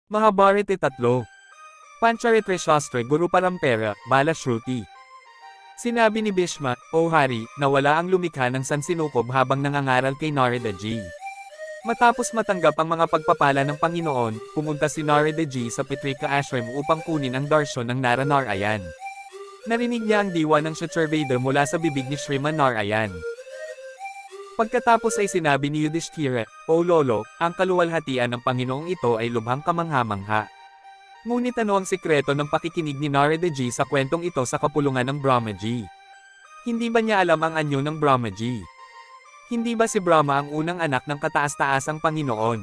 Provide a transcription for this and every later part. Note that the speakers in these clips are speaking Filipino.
Mahabharata 3. Pancharitre Shastra Guru Parampara, Bala Shruti. Sinabi ni Bhishma, O Hari, na wala ang lumikha ng sansinukob habang nangangaral kay Narada Ji. Matapos matanggap ang mga pagpapala ng Panginoon, pumunta si Narada Ji sa Pitrika Ashram upang kunin ang darshan ng Naranarayan. Narinig niya ang diwa ng Shaturveda mula sa bibig ni Shriman Narayan. Pagkatapos ay sinabi ni Yudhishthira, O Lolo, ang kaluwalhatian ng Panginoong ito ay lubhang kamangha-mangha. Ngunit ano ang sikreto ng pakikinig ni Narada Ji sa kwentong ito sa kapulungan ng Brahmaji? Hindi ba niya alam ang anyo ng Brahmaji? Hindi ba si Brahma ang unang anak ng kataas-taasang Panginoon?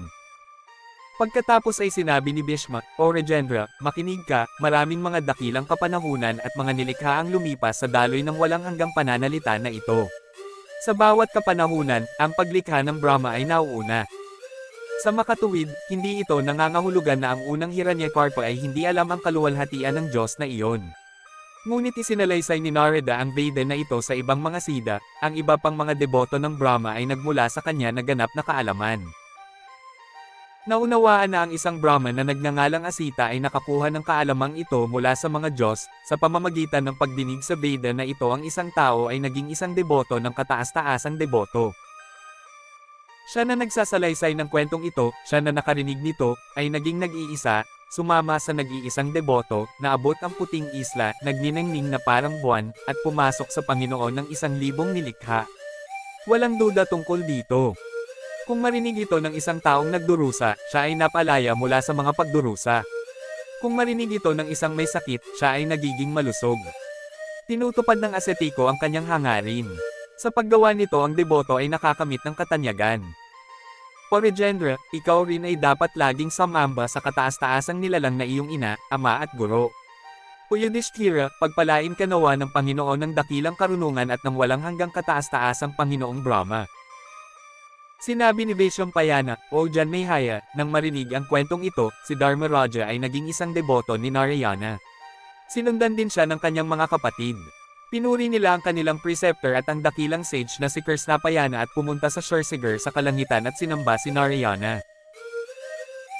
Pagkatapos ay sinabi ni Bhishma, O Rajendra, makinig ka, maraming mga dakilang kapanahunan at mga nilikha ang lumipas sa daloy ng walang hanggang pananalita na ito. Sa bawat kapanahunan, ang paglikha ng Brahma ay nauuna. Sa makatuwid, hindi ito nangangahulugan na ang unang Hiranyakarpa ay hindi alam ang kaluwalhatian ng Diyos na iyon. Ngunit isinalaysay ni Narada ang Veda na ito sa ibang mga Siddha, ang iba pang mga deboto ng Brahma ay nagmula sa kanya na ganap na kaalaman. Naunawaan na ang isang Brahman na nagngangalang Asita ay nakakuha ng kaalamang ito mula sa mga Diyos, sa pamamagitan ng pagdinig sa Veda na ito ang isang tao ay naging isang deboto ng kataas-taasang deboto. Siya na nagsasalaysay ng kwentong ito, siya na nakarinig nito, ay naging nag-iisa, sumama sa nag-iisang deboto, naabot ang puting isla, nagniningning na parang buwan, at pumasok sa Panginoon ng 1,000 nilikha. Walang duda tungkol dito. Kung marinig ito ng isang taong nagdurusa, siya ay napalaya mula sa mga pagdurusa. Kung marinig ito ng isang may sakit, siya ay nagiging malusog. Tinutupad ng asetiko ang kanyang hangarin. Sa paggawa nito ang deboto ay nakakamit ng katanyagan. O Rajendra, ikaw rin ay dapat laging samamba sa kataas-taasang nilalang na iyong ina, ama at guro. O Yudhishthira, pagpalain ka nawa ng Panginoon ng dakilang karunungan at ng walang hanggang kataas-taasang Panginoong Brahma. Sinabi ni Vaishampayana, O Janmehaya, nang marinig ang kwentong ito, si Dharmaraja ay naging isang deboto ni Narayana. Sinundan din siya ng kanyang mga kapatid. Pinuri nila ang kanilang preceptor at ang dakilang sage na si Krishnapayana at pumunta sa Shursigar sa kalangitan at sinamba si Narayana.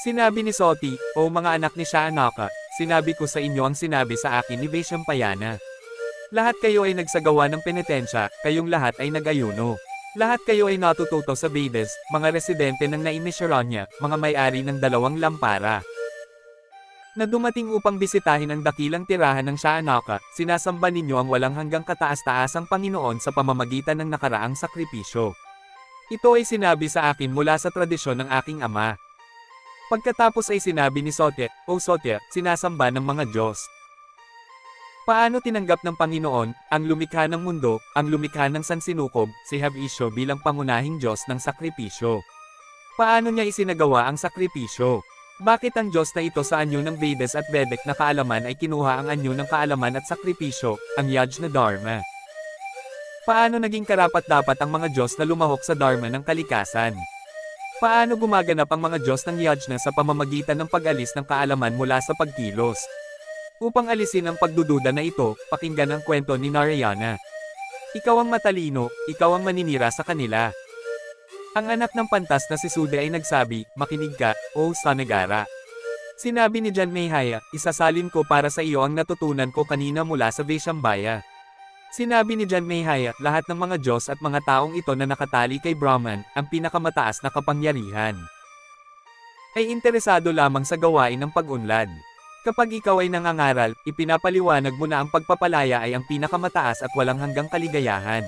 Sinabi ni Soti, O mga anak ni Shaanaka, sinabi ko sa inyo ang sinabi sa akin ni Vaishampayana. Lahat kayo ay nagsagawa ng penitensya, kayong lahat ay nag-ayuno. Lahat kayo ay natututo sa Vedas, mga residente ng Naimisharanya, mga may-ari ng 2 lampara. Na dumating upang bisitahin ang dakilang tirahan ng Shaanaka, sinasamba ninyo ang walang hanggang kataas-taasang Panginoon sa pamamagitan ng nakaraang sakripisyo. Ito ay sinabi sa akin mula sa tradisyon ng aking ama. Pagkatapos ay sinabi ni Sotya, O Sotya, sinasamba ng mga Diyos. Paano tinanggap ng Panginoon, ang lumikha ng mundo, ang lumikha ng sansinukob, si Havisho bilang pangunahing Diyos ng sakripisyo? Paano niya isinagawa ang sakripisyo? Bakit ang Diyos na ito sa anyo ng Vedas at Vedic na kaalaman ay kinuha ang anyo ng kaalaman at sakripisyo, ang Yajna Dharma? Paano naging karapat-dapat ang mga Diyos na lumahok sa Dharma ng kalikasan? Paano gumaganap ang mga Diyos ng Yajna sa pamamagitan ng pag-alis ng kaalaman mula sa pagkilos? Upang alisin ang pagdududa na ito, pakinggan ang kwento ni Narayana. Ikaw ang matalino, ikaw ang maninira sa kanila. Ang anak ng pantas na si Sudha ay nagsabi, makinig ka, O Sanagara. Sinabi ni Janmehaya, isasalin ko para sa iyo ang natutunan ko kanina mula sa Vaishambaya. Sinabi ni Janmehaya, lahat ng mga Diyos at mga taong ito na nakatali kay Brahman, ang pinakamataas na kapangyarihan, ay interesado lamang sa gawain ng pag-unlad. Kapag ikaw ay nangangaral, ipinapaliwanag mo na ang pagpapalaya ay ang pinakamataas at walang hanggang kaligayahan.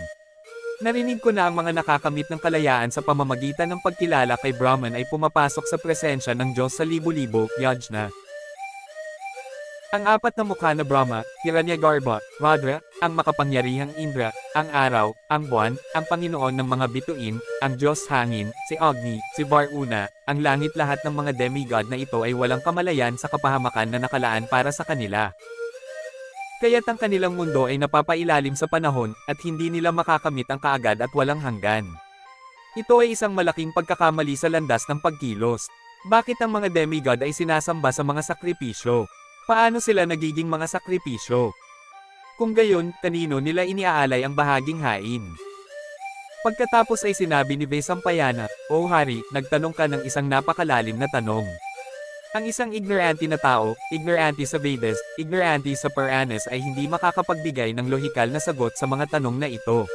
Narinig ko na ang mga nakakamit ng kalayaan sa pamamagitan ng pagkilala kay Brahman ay pumapasok sa presensya ng Diyos sa libo-libo, Yajna. Ang 4 na mukha na Brahma, Hiranyagarbha, Rudra, ang makapangyarihang Indra, ang araw, ang buwan, ang Panginoon ng mga bituin, ang Diyos hangin, si Agni, si Varuna, ang langit, lahat ng mga demigod na ito ay walang kamalayan sa kapahamakan na nakalaan para sa kanila. Kaya't ang kanilang mundo ay napapailalim sa panahon, at hindi nila makakamit ang kaagad at walang hanggan. Ito ay isang malaking pagkakamali sa landas ng pagkilos. Bakit ang mga demigod ay sinasamba sa mga sakripisyo? Paano sila nagiging mga sakripisyo? Kung gayon, kanino nila iniaalay ang bahaging hain? Pagkatapos ay sinabi ni Vaishampayana, O Hari, nagtanong ka ng isang napakalalim na tanong. Ang isang ignorante na tao, ignorante sa Vedas, ignorante sa Puranas ay hindi makakapagbigay ng lohikal na sagot sa mga tanong na ito.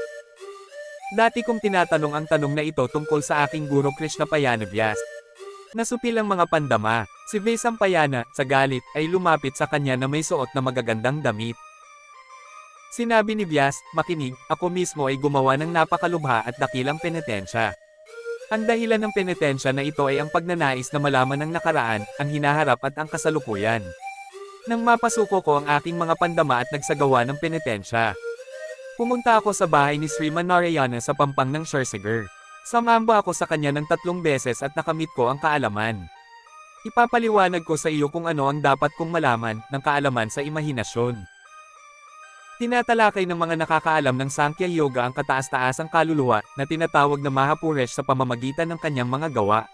Dati kong tinatanong ang tanong na ito tungkol sa aking guro Krishnapayana Vyas. Nasupil ang mga pandama. Si Vesampayana, sa galit, ay lumapit sa kanya na may suot na magagandang damit. Sinabi ni Vyas, makinig, ako mismo ay gumawa ng napakalubha at dakilang penitensya. Ang dahilan ng penitensya na ito ay ang pagnanais na malaman ang nakaraan, ang hinaharap at ang kasalukuyan. Nang mapasuko ko ang aking mga pandama at nagsagawa ng penitensya. Pumunta ako sa bahay ni Sriman Narayana sa pampang ng Scherziger. Sumamba ako sa kanya ng 3 beses at nakamit ko ang kaalaman. Ipapaliwanag ko sa iyo kung ano ang dapat kong malaman ng kaalaman sa imahinasyon. Tinatalakay ng mga nakakaalam ng Sankhya Yoga ang kataas-taasang kaluluwa na tinatawag na Mahapuresh sa pamamagitan ng kanyang mga gawa.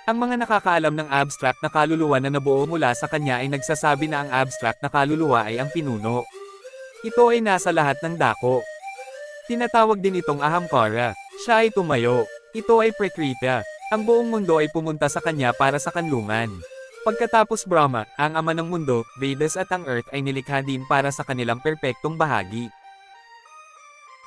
Ang mga nakakaalam ng abstract na kaluluwa na nabuo mula sa kanya ay nagsasabi na ang abstract na kaluluwa ay ang pinuno. Ito ay nasa lahat ng dako. Tinatawag din itong Ahamkara. Siya ay tumayo. Ito ay Prakriti. Ang buong mundo ay pumunta sa kanya para sa kanlungan. Pagkatapos Brahma, ang ama ng mundo, Vedas at ang Earth ay nilikha din para sa kanilang perpektong bahagi.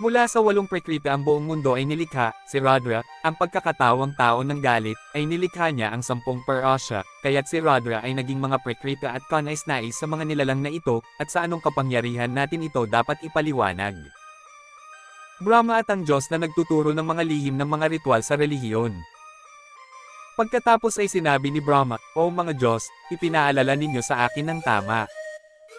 Mula sa 8 Prakriti ang buong mundo ay nilikha, si Rudra, ang pagkakatawang tao ng galit, ay nilikha niya ang 10 Parasya, kaya't si Rudra ay naging mga Prakriti at kanais-nais sa mga nilalang na ito, at sa anong kapangyarihan natin ito dapat ipaliwanag. Brahma at ang Diyos na nagtuturo ng mga lihim ng mga ritual sa relihiyon. Pagkatapos ay sinabi ni Brahma, O mga Diyos, ipinaalala ninyo sa akin ng tama.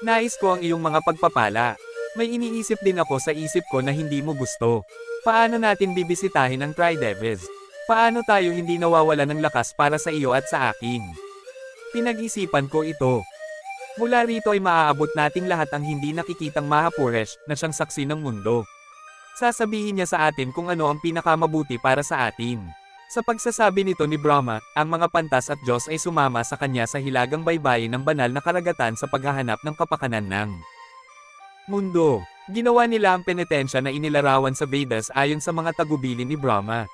Nais ko ang iyong mga pagpapala. May iniisip din ako sa isip ko na hindi mo gusto. Paano natin bibisitahin ang Trideves? Paano tayo hindi nawawala ng lakas para sa iyo at sa akin? Pinag-isipan ko ito. Mula rito ay maaabot nating lahat ang hindi nakikitang Mahapuresh na siyang saksi ng mundo. Sasabihin niya sa atin kung ano ang pinakamabuti para sa atin. Sa pagsasabi nito ni Brahma, ang mga pantas at Diyos ay sumama sa kanya sa hilagang baybayin ng banal na karagatan sa paghahanap ng kapakanan ng mundo. Ginawa nila ang penitensya na inilarawan sa Vedas ayon sa mga tagubilin ni Brahma.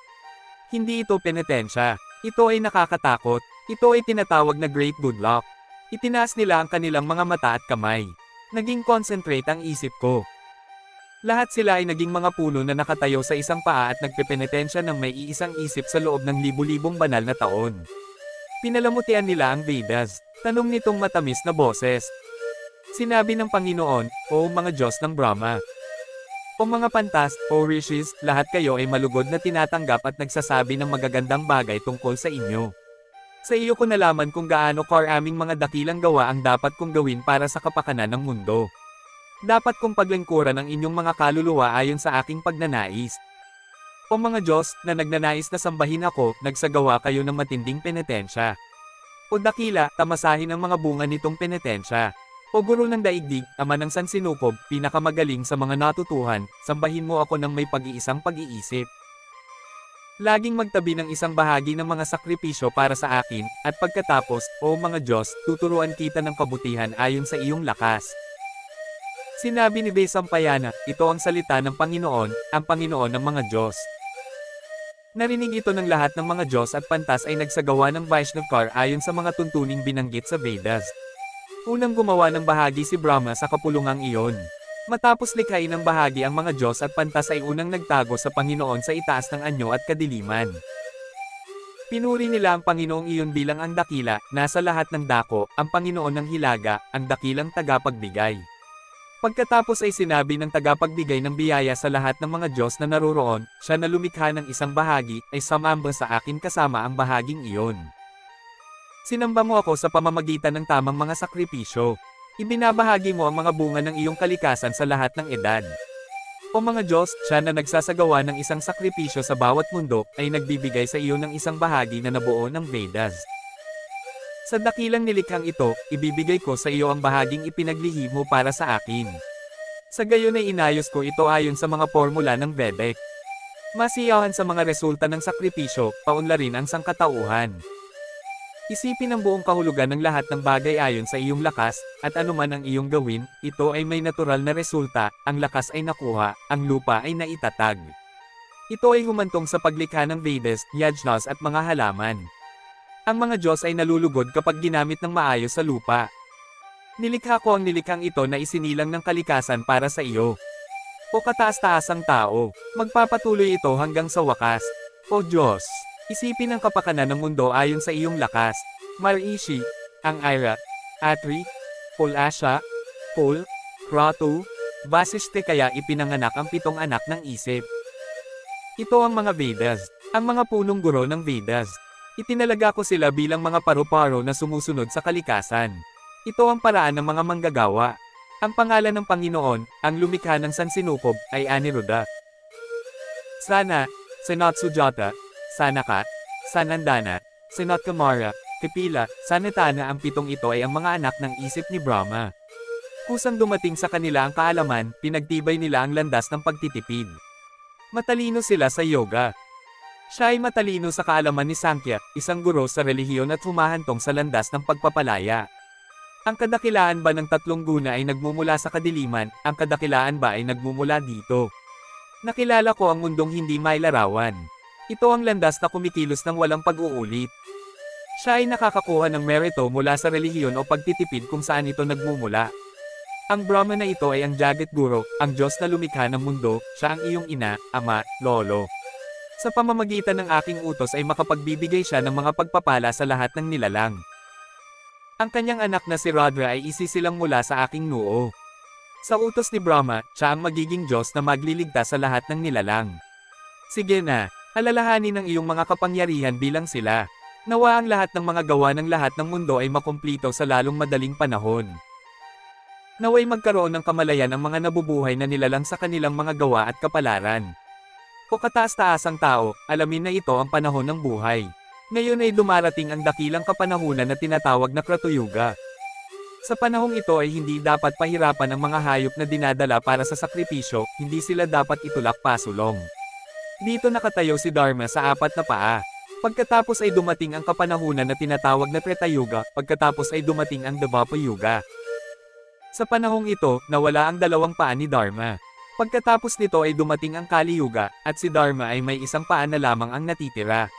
Hindi ito penitensya. Ito ay nakakatakot. Ito ay tinatawag na Great Good Luck. Itinaas nila ang kanilang mga mata at kamay. Naging concentrate ang isip ko. Lahat sila ay naging mga puno na nakatayo sa isang paa at nagpepenitensya ng may iisang isip sa loob ng libu-libong banal na taon. Pinalamutian nila ang Vedas. Tanong nitong matamis na boses. Sinabi ng Panginoon, O mga Diyos ng Brahma. O mga pantas, O Rishis, lahat kayo ay malugod na tinatanggap at nagsasabi ng magagandang bagay tungkol sa inyo. Sa iyo ko nalaman kung gaano karaming mga dakilang gawa ang dapat kong gawin para sa kapakanan ng mundo. Dapat kong paglingkuran ang inyong mga kaluluwa ayon sa aking pagnanais. O mga Diyos, na nagnanais na sambahin ako, nagsagawa kayo ng matinding penitensya. O dakila, tamasahin ang mga bunga nitong penitensya. O guro ng daigdig, ama ng sansinukob, pinakamagaling sa mga natutuhan, sambahin mo ako ng may pag-iisang pag-iisip. Laging magtabi ng isang bahagi ng mga sakripisyo para sa akin, at pagkatapos, O mga Diyos, tuturuan kita ng kabutihan ayon sa iyong lakas. Sinabi ni Vesampayana, ito ang salita ng Panginoon, ang Panginoon ng mga Diyos. Narinig ito ng lahat ng mga Diyos at pantas ay nagsagawa ng Vaishnavkar ayon sa mga tuntuning binanggit sa Vedas. Unang gumawa ng bahagi si Brahma sa kapulungang iyon. Matapos likhain ng bahagi ang mga Diyos at pantas ay unang nagtago sa Panginoon sa itaas ng anyo at kadiliman. Pinuri nila ang Panginoong iyon bilang ang dakila, nasa lahat ng dako, ang Panginoon ng hilaga, ang dakilang tagapagbigay. Pagkatapos ay sinabi ng tagapagbigay ng biyaya sa lahat ng mga Diyos na naroroon, siya na lumikha ng isang bahagi, ay sumamba sa akin kasama ang bahaging iyon. Sinamba mo ako sa pamamagitan ng tamang mga sakripisyo. Ibinabahagi mo ang mga bunga ng iyong kalikasan sa lahat ng edad. O mga Diyos, siya na nagsasagawa ng isang sakripisyo sa bawat mundo, ay nagbibigay sa iyo ng isang bahagi na nabuo ng Vedas. Sa dakilang nilikhang ito, ibibigay ko sa iyo ang bahaging ipinaglihim mo para sa akin. Sa gayon ay inayos ko ito ayon sa mga formula ng Vedic. Masiyahan sa mga resulta ng sakripisyo, paunlarin ang sangkatauhan. Isipin ang buong kahulugan ng lahat ng bagay ayon sa iyong lakas, at anuman ang iyong gawin, ito ay may natural na resulta, ang lakas ay nakuha, ang lupa ay naitatag. Ito ay humantong sa paglikha ng Vedas, yajnas at mga halaman. Ang mga Diyos ay nalulugod kapag ginamit ng maayos sa lupa. Nilikha ko ang nilikhang ito na isinilang ng kalikasan para sa iyo. O kataas-taasang tao, magpapatuloy ito hanggang sa wakas. O Diyos, isipin ang kapakanan ng mundo ayon sa iyong lakas. Marishi, ang Ira, Atri, Pulasya, Pul, Kratu, Vasishte kaya ipinanganak ang 7 anak ng isip. Ito ang mga Vedas, ang mga punong guro ng Vedas. Itinalaga ko sila bilang mga paru-paro na sumusunod sa kalikasan. Ito ang paraan ng mga manggagawa. Ang pangalan ng Panginoon, ang lumikha ng Sansinukob, ay Aniruddha. Sana, Sanatsujata, Sanaka, Sanandana, Sanatkamara, Kapila, Sanatana ang 7 ito ay ang mga anak ng isip ni Brahma. Kusang dumating sa kanila ang kaalaman, pinagtibay nila ang landas ng pagtitipid. Matalino sila sa yoga. Siya ay matalino sa kaalaman ni Sankhya, isang guro sa relihiyon at humahantong sa landas ng pagpapalaya. Ang kadakilaan ba ng 3 guna ay nagmumula sa kadiliman, ang kadakilaan ba ay nagmumula dito? Nakilala ko ang mundong hindi mailarawan. Ito ang landas na kumikilos ng walang pag-uulit. Siya ay nakakakuha ng merito mula sa relihiyon o pagtitipid kung saan ito nagmumula. Ang Brahma na ito ay ang Jagat Guru, ang Diyos na lumikha ng mundo, siya ang iyong ina, ama, lolo. Sa pamamagitan ng aking utos ay makapagbibigay siya ng mga pagpapala sa lahat ng nilalang. Ang kanyang anak na si Rudra ay isisilang mula sa aking noo. Sa utos ni Brahma, siya ang magiging Diyos na magliligtas sa lahat ng nilalang. Sige na, alalahanin ang iyong mga kapangyarihan bilang sila. Nawa ang lahat ng mga gawa ng lahat ng mundo ay makumplito sa lalong madaling panahon. Naway magkaroon ng kamalayan ang mga nabubuhay na nilalang sa kanilang mga gawa at kapalaran. O kataas-taasang tao, alamin na ito ang panahon ng buhay. Ngayon ay dumarating ang dakilang kapanahunan na tinatawag na Kratuyuga. Sa panahong ito ay hindi dapat pahirapan ang mga hayop na dinadala para sa sakripisyo, hindi sila dapat itulak pasulong. Dito nakatayo si Dharma sa 4 na paa. Pagkatapos ay dumating ang kapanahunan na tinatawag na Treta Yuga, pagkatapos ay dumating ang Dvapara Yuga. Sa panahong ito, nawala ang 2 paa ni Dharma. Pagkatapos nito ay dumating ang Kali Yuga, at si Dharma ay may 1 paa na lamang ang natitira.